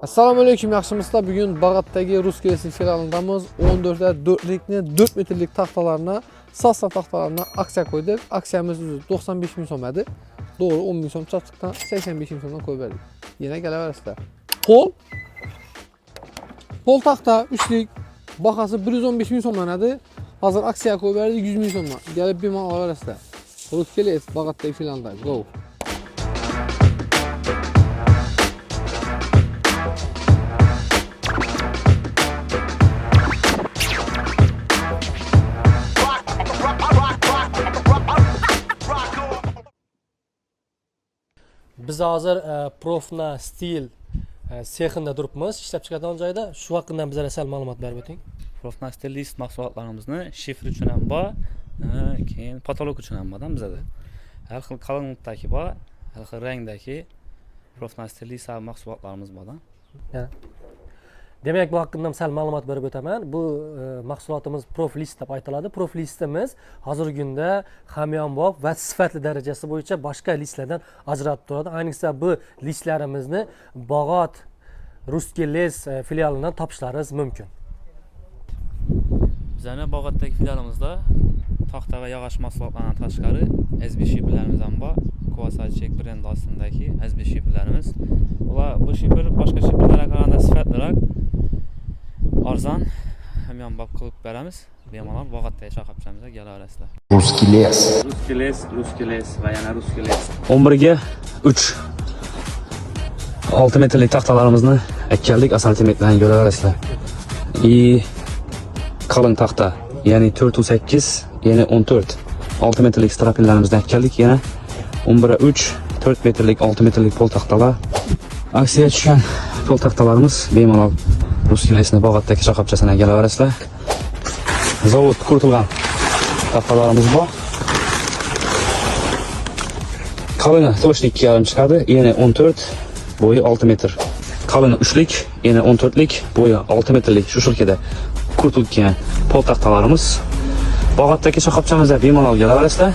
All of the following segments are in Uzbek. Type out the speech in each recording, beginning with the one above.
Assalomu alaykum, yaxshimisizlar? Bugun Bag'atdagi Ruskelesi filialidamiz. 14'e 4 metrlik taxtalarına, sastav taxtalarına aksiya qo'ydik. Aksiyamiz 95 ming so'm edi. Doğru 10 ming so'm çatdıqdan 85 ming so'mdan qo'yib berdik. Yine kelaverasizlar. Pol taxta 3'lik bahası 115 ming so'mdan edi. Hazır aksiya qo'yib berdik 100 ming so'mdan. Gelip bir mal alaverasizlar. Ruskelesi Bag'atdagi filialida. Go. Biz hozir Profna Steel sexida turibmiz, ishlab chiqadigan joyda. Shu haqida bizlarga sal ma'lumot berib o'ting. Profna Steel list mahsulotlarimizni shifr uchun ham bor, keyin patolog uchun ham borda bizda. Har xil qalinlikdagi bor, har xil rangdagi Profna Steel list mahsulotlarimiz borda. Demak, bu haqida sal ma'lumot berib o'taman. Bu mahsulotimiz Proflist deb aytiladi. Proflistimiz hozirgi kunda hamyonbop va sifatli darajasi bo'yicha boshqa listlardan ajratib turadi. Ayniqsa bu listlarimizni Bag'at Ruskeles filialidan topishlaringiz mumkin. Bizning Bag'atdagi filialimizda taxta va yog'och mahsulotlardan tashqari SB shifrlarimiz ham bor. Kawasaki brend ostidagi SB shifrlarimiz. Ular bu shifr boshqa shifrlarga qaraganda sifatliroq, arzon, hamyonbop qilib beramiz. Bemalol Bag'atdagi shoxobchamizga kelaverasizlar. Ruskeles va yana Ruskeles. 11 ga 3 6 metrlik taxtalarimizni akkallik santimetrdan ko'raverasizlar. Qalin taxta, ya'ni 4.8, ya'ni 14 6 metrlik strapinlarimizdan akkallik, yana 11 ga 3 4 metrlik 6 metrlik pol taxtalar. Aksiya tushgan pol taxtalarimiz bemalol Ruskelesni Bag'atdagi shoxobchasidan kelaverasizlar. Zavod quritilgan taxtalarimiz bor. Qalini to'shlik 2,5 chiqadi, ya'ni 14, bo'yi 6 metr. Qalini 3lik, ya'ni 14lik, bo'yi 6 metrlik shu shirkada quritilgan pol taxtalarimiz Bag'atdagi shoxobchamizda bemalol kelaverasizlar.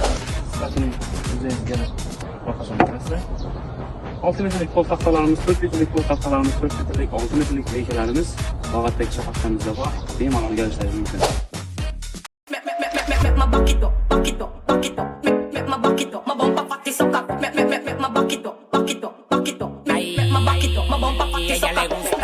6 metrlik pol taxtalarimiz, 4 metrlik pol taxtalarimiz, 4 metrlik, 6 metrlik reykalarimiz Bag'atdagi shoxobchamizda bor. Bemalol kelishingiz mumkin. Ella le gusta.